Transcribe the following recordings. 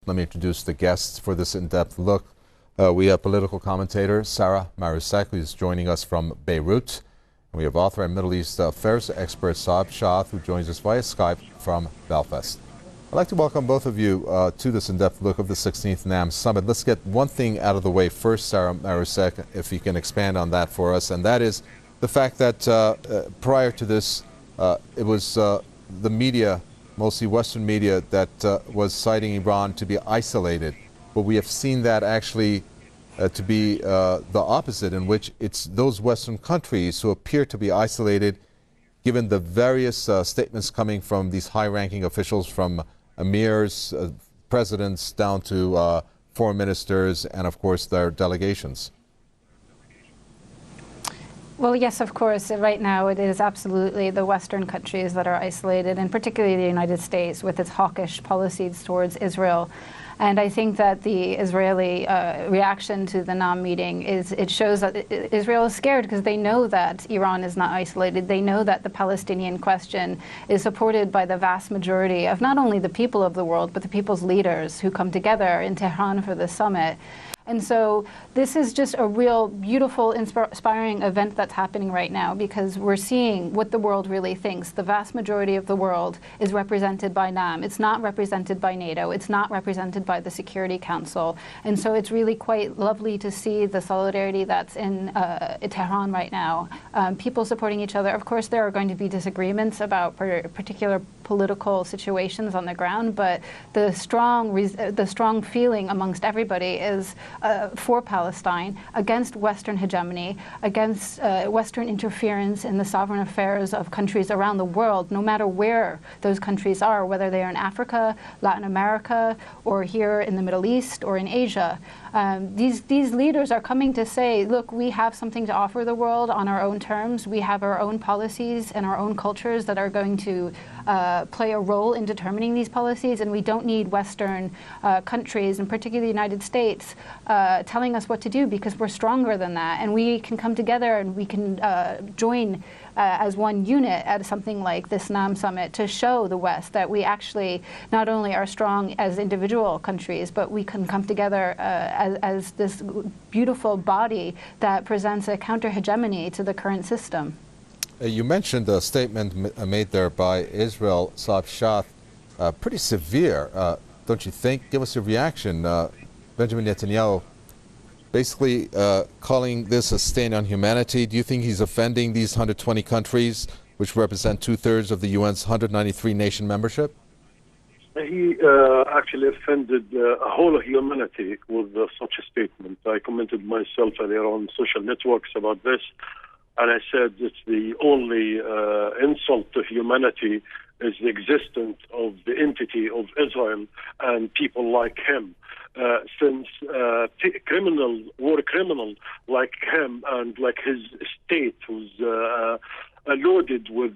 Let me introduce the guests for this in-depth look. We have political commentator Sarah Marusek, who's joining us from Beirut. And we have author and Middle East affairs expert Saab Shah, who joins us via Skype from Belfast. I'd like to welcome both of you to this in-depth look of the 16th NAM Summit. Let's get one thing out of the way first, Sarah Marusek, if you can expand on that for us, and that is the fact that prior to this, it was the media, mostly Western media, that was citing Iran to be isolated. But we have seen that actually to be the opposite, in which it's those Western countries who appear to be isolated, given the various statements coming from these high-ranking officials, from emirs, presidents, down to foreign ministers, and of course their delegations. Well, yes, of course. Right now it is absolutely the Western countries that are isolated, and particularly the United States with its hawkish policies towards Israel. And I think that the Israeli reaction to the NAM meeting it shows that Israel is scared because they know that Iran is not isolated. They know that the Palestinian question is supported by the vast majority of not only the people of the world, but the people's leaders who come together in Tehran for the summit. And so this is just a real beautiful, inspiring event that's happening right now, because we're seeing what the world really thinks. The vast majority of the world is represented by NAM. It's not represented by NATO. It's not represented by the Security Council. And so it's really quite lovely to see the solidarity that's in Tehran right now. People supporting each other. Of course, there are going to be disagreements about particular political situations on the ground, but the strong feeling amongst everybody is for Palestine, against Western hegemony, against Western interference in the sovereign affairs of countries around the world, no matter where those countries are, whether they are in Africa, Latin America, or here in the Middle East, or in Asia. These leaders are coming to say, look, we have something to offer the world on our own terms. We have our own policies and our own cultures that are going to play a role in determining these policies, and we don't need Western countries, and particularly the United States, telling us what to do, because we're stronger than that, and we can come together and we can join as one unit at something like this NAM summit to show the West that we actually not only are strong as individual countries, but we can come together as this beautiful body that presents a counter-hegemony to the current system. You mentioned a statement made there by Israel, Saab Shah, pretty severe, don't you think? Give us your reaction. Benjamin Netanyahu basically calling this a stain on humanity. Do you think he's offending these 120 countries, which represent 2/3 of the UN's 193 nation membership? He actually offended a whole of humanity with such a statement. I commented myself earlier on social networks about this, and I said it's the only insult to humanity is the existence of the entity of Israel and people like him. Since war criminal like him and like his state, who's loaded with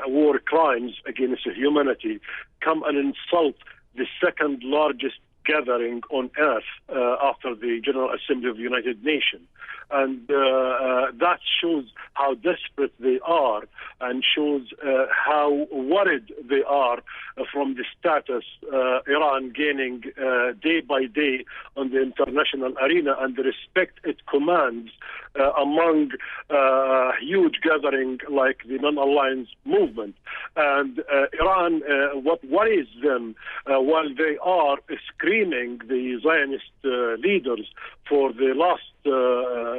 war crimes against humanity, come and insult the second largest gathering on earth after the General Assembly of the United Nations. And that shows how desperate they are, and shows how worried they are from the status Iran gaining day by day on the international arena, and the respect it commands among a huge gathering like the non-alliance movement. And Iran, what worries them while they are screaming the Zionist leaders for the last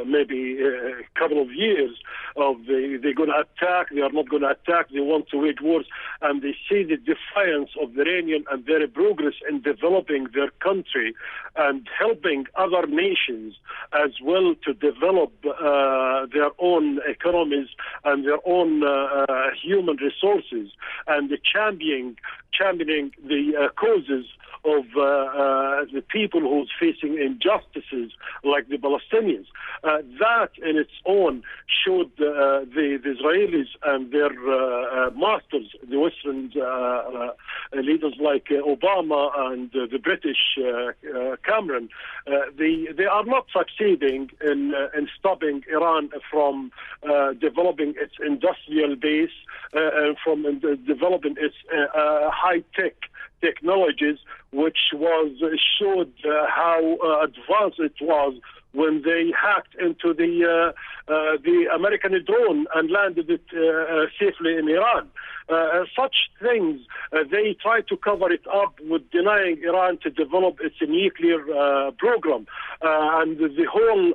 maybe a couple of years of they're going to attack, they are not going to attack, they want to wage wars, and they see the defiance of the Iranian and their progress in developing their country and helping other nations as well to develop their own economies and their own human resources, and championing the causes of the people who's facing injustices like the Palestinians Palestinians. That in its own showed the Israelis and their masters, the Western leaders like Obama and the British Cameron, they are not succeeding in stopping Iran from developing its industrial base, from developing its high-tech technologies, which showed how advanced it was when they hacked into the American drone and landed it safely in Iran. Such things, they try to cover it up with denying Iran to develop its nuclear program. And the whole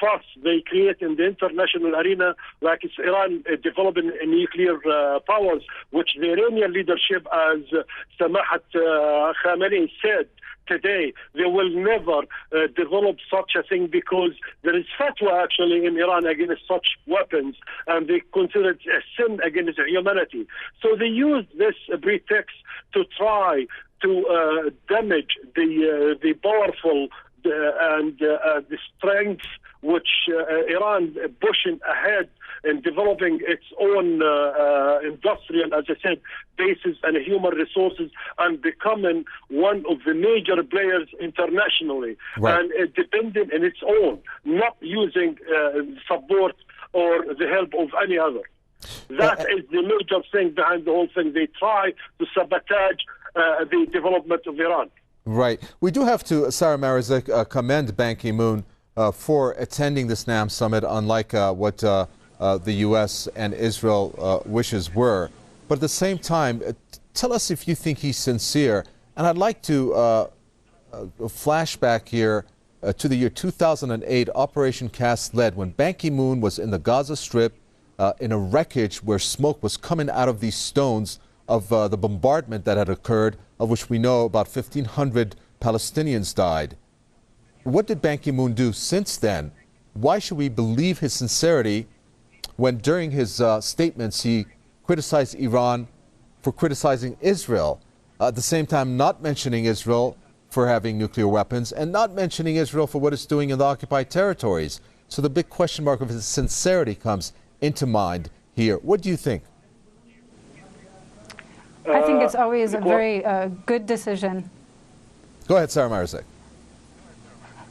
fuss they create in the international arena, like it's Iran developing nuclear powers, which the Iranian leadership, as Samahat Khamenei said today, they will never develop such a thing because there is fatwa actually in Iran against such weapons, and they consider it a sin against humanity. So they used this pretext to try to damage the powerful and the strength which Iran pushing ahead in developing its own industrial, as I said, bases and human resources, and becoming one of the major players internationally, right, and dependent on its own, not using support or the help of any other. That is the major thing behind the whole thing. They try to sabotage the development of Iran. Right. We do have to, Sarah Marizek, commend Ban Ki-moon for attending this NAM summit, unlike what the U.S. and Israel wishes were. But at the same time, tell us if you think he's sincere. And I'd like to flashback here to the year 2008, Operation Cast Lead, when Ban Ki-moon was in the Gaza Strip in a wreckage where smoke was coming out of these stones of the bombardment that had occurred, of which we know about 1,500 Palestinians died. What did Ban Ki-moon do since then? Why should we believe his sincerity when during his statements he criticized Iran for criticizing Israel, at the same time not mentioning Israel for having nuclear weapons and not mentioning Israel for what it's doing in the occupied territories? So the big question mark of his sincerity comes into mind here. What do you think? I think it's always a very good decision. Go ahead, Sarah Marizek.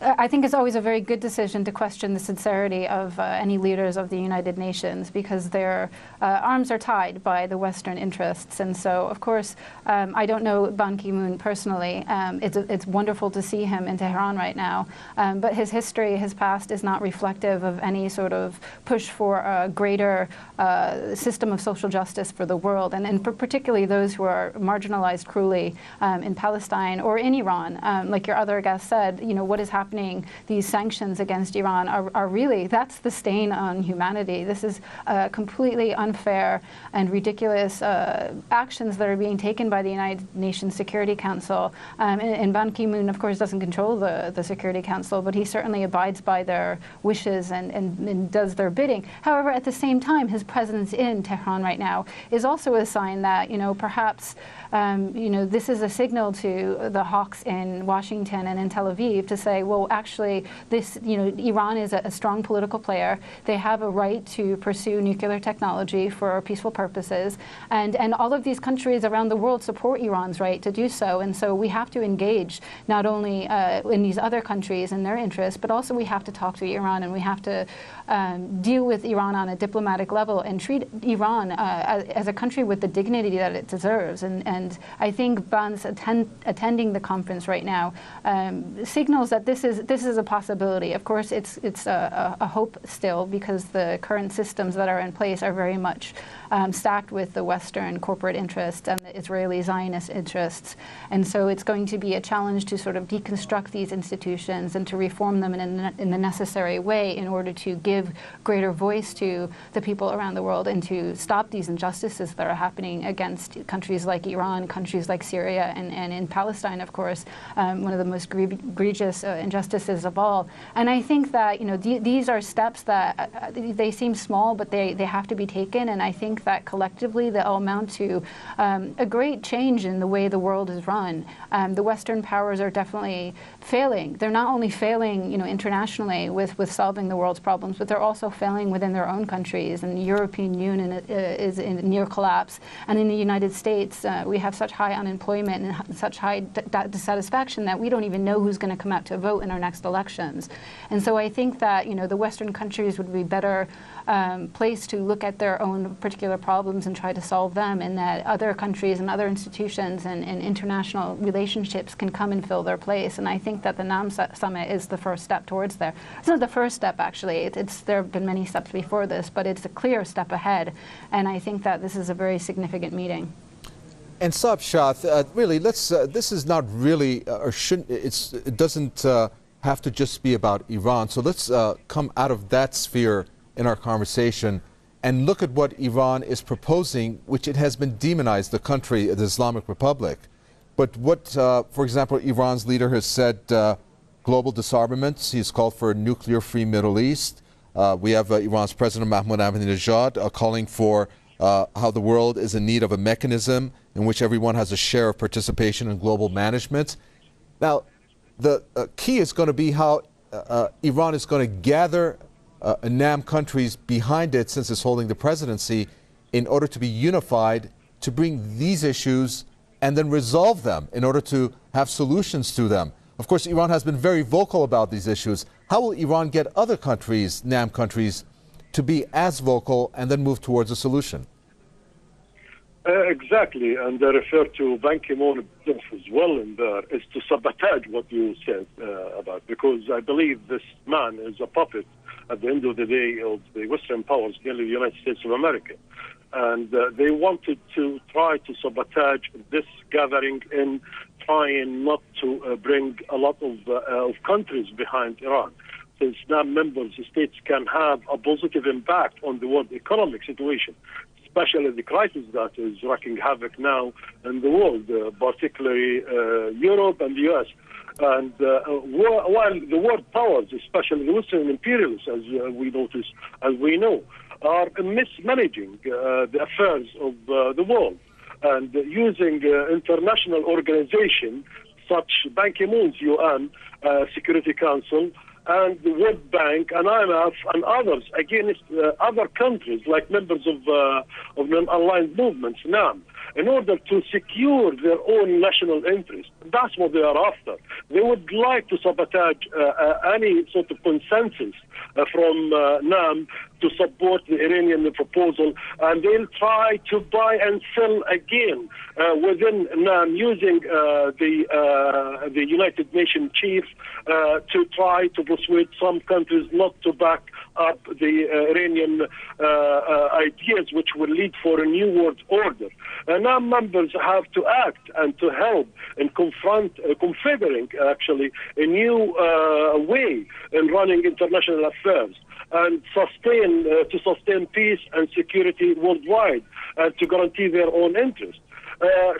I think it's always a very good decision to question the sincerity of any leaders of the United Nations, because their arms are tied by the Western interests. And so, of course, I don't know Ban Ki-moon personally. It's wonderful to see him in Tehran right now. But his history, his past, is not reflective of any sort of push for a greater system of social justice for the world, and particularly those who are marginalized cruelly in Palestine or in Iran. Like your other guest said, you know, what is happening, these sanctions against Iran are really, that's the stain on humanity. This is completely unfair and ridiculous actions that are being taken by the United Nations Security Council. And Ban Ki-moon, of course, doesn't control the Security Council, but he certainly abides by their wishes and does their bidding. However, at the same time, his presence in Tehran right now is also a sign that, you know, perhaps, you know, this is a signal to the hawks in Washington and in Tel Aviv to say, well, actually, this, you know, Iran is a strong political player. They have a right to pursue nuclear technology for peaceful purposes, and all of these countries around the world support Iran's right to do so. And so we have to engage not only in these other countries and their interests, but also we have to talk to Iran, and we have to deal with Iran on a diplomatic level and treat Iran as a country with the dignity that it deserves. And I think Ban's attending the conference right now signals that this is a possibility. Of course, it's a hope still, because the current systems that are in place are very much stacked with the Western corporate interests and the Israeli Zionist interests. And so it's going to be a challenge to sort of deconstruct these institutions and to reform them in the necessary way in order to give greater voice to the people around the world and to stop these injustices that are happening against countries like Iran, countries like Syria, and in Palestine, of course, one of the most egregious injustices injustices of all. And I think that, these are steps that they seem small, but they have to be taken. And I think that collectively they'll amount to a great change in the way the world is run. The Western powers are definitely failing. They're not only failing, internationally with solving the world's problems, but they're also failing within their own countries. And the European Union is in near collapse. And in the United States, we have such high unemployment and such high dissatisfaction that we don't even know who's going to come out to vote in our next elections. And so I think that, the Western countries would be better placed to look at their own particular problems and try to solve them, and that other countries and other institutions and international relationships can come and fill their place. And I think that the NAM summit is the first step towards there. It's not the first step, actually. There have been many steps before this, but it's a clear step ahead. And I think that this is a very significant meeting. And Saab Shah, really, this is not really, or shouldn't, it doesn't have to just be about Iran. So let's come out of that sphere in our conversation and look at what Iran is proposing, which it has been demonized, the country, the Islamic Republic. But what, for example, Iran's leader has said, global disarmament. He's called for a nuclear-free Middle East. We have Iran's President Mahmoud Ahmadinejad calling for how the world is in need of a mechanism in which everyone has a share of participation in global management. Now, the key is going to be how Iran is going to gather NAM countries behind it, since it's holding the presidency, in order to be unified, to bring these issues and then resolve them in order to have solutions to them. Of course, Iran has been very vocal about these issues. How will Iran get other countries, NAM countries, to be as vocal and then move towards a solution? Exactly, and I refer to Ban Ki-moon as well in there, is to sabotage what you said about, because I believe this man is a puppet at the end of the day of the Western powers, mainly the United States of America. And they wanted to try to sabotage this gathering in trying not to bring a lot of countries behind Iran. Since now members states can have a positive impact on the world economic situation, especially the crisis that is wreaking havoc now in the world, particularly Europe and the U.S. And while the world powers, especially the Western imperialists, as we notice, as we know, are mismanaging the affairs of the world and using international organizations such Ban Ki-moon's UN Security Council and the World Bank and IMF and others against other countries like members of non-aligned movements, NAM, in order to secure their own national interest. That's what they are after. They would like to sabotage any sort of consensus from NAM to support the Iranian proposal, and they'll try to buy and sell again within NAM using the United Nations chief to try to persuade some countries not to back up the Iranian ideas, which will lead for a new world order. NAM members have to act and to help in configuring actually a new way in running international affairs and to sustain peace and security worldwide and to guarantee their own interests.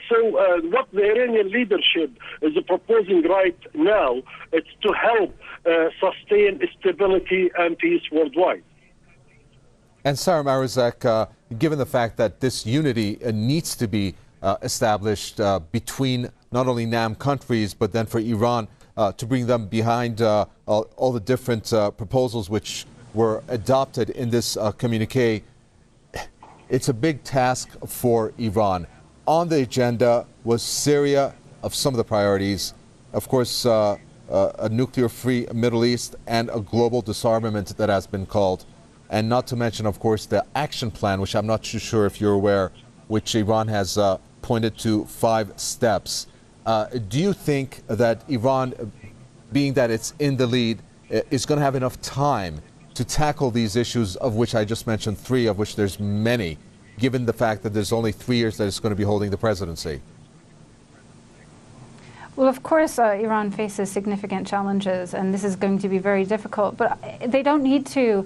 So what the Iranian leadership is proposing right now is to help sustain stability and peace worldwide. And Sarah Marizek, given the fact that this unity needs to be established between not only NAM countries, but then for Iran to bring them behind all the different proposals which were adopted in this communique, it's a big task for Iran. On the agenda was Syria, of some of the priorities, of course, a nuclear-free Middle East and a global disarmament that has been called, and not to mention, of course, the action plan, which I'm not too sure if you're aware, which Iran has pointed to 5 steps. Do you think that Iran, being that it's in the lead, is going to have enough time to tackle these issues, of which I just mentioned 3, of which there's many, given the fact that there's only 3 years that it's going to be holding the presidency? Well, of course, Iran faces significant challenges, and this is going to be very difficult. But they don't need to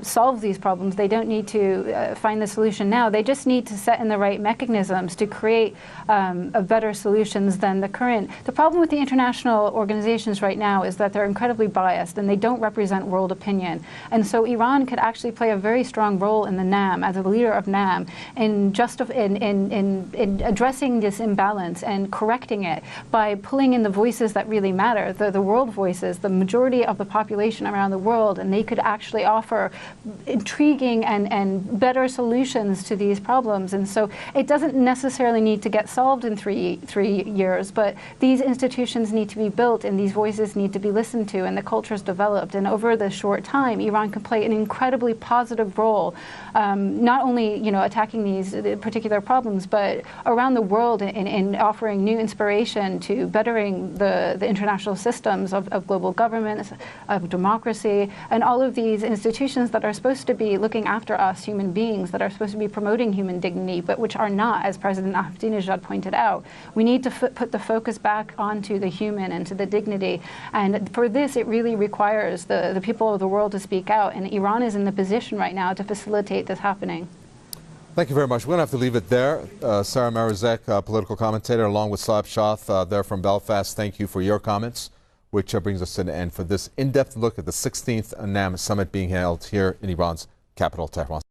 solve these problems. They don't need to find the solution now. They just need to set in the right mechanisms to create better solutions than the current. The problem with the international organizations right now is that they're incredibly biased, and they don't represent world opinion. And so Iran could actually play a very strong role in the NAM, as a leader of NAM, in addressing this imbalance and correcting it by pulling in the voices that really matter, the world voices, the majority of the population around the world, and they could actually offer intriguing and better solutions to these problems. And so it doesn't necessarily need to get solved in three years, but these institutions need to be built, and these voices need to be listened to, and the cultures developed. And over the short time, Iran can play an incredibly positive role, not only attacking these particular problems, but around the world in offering new inspiration to bettering the international systems of global governments, of democracy, and all of these institutions that are supposed to be looking after us human beings, that are supposed to be promoting human dignity, but which are not, as President Ahmadinejad pointed out. We need to put the focus back onto the human and to the dignity. And for this, it really requires the people of the world to speak out. And Iran is in the position right now to facilitate this happening. Thank you very much. We're going to have to leave it there. Sarah Maruzek, political commentator, along with Saab Shath, there from Belfast. Thank you for your comments, which brings us to an end for this in-depth look at the 16th NAM summit being held here in Iran's capital, Tehran.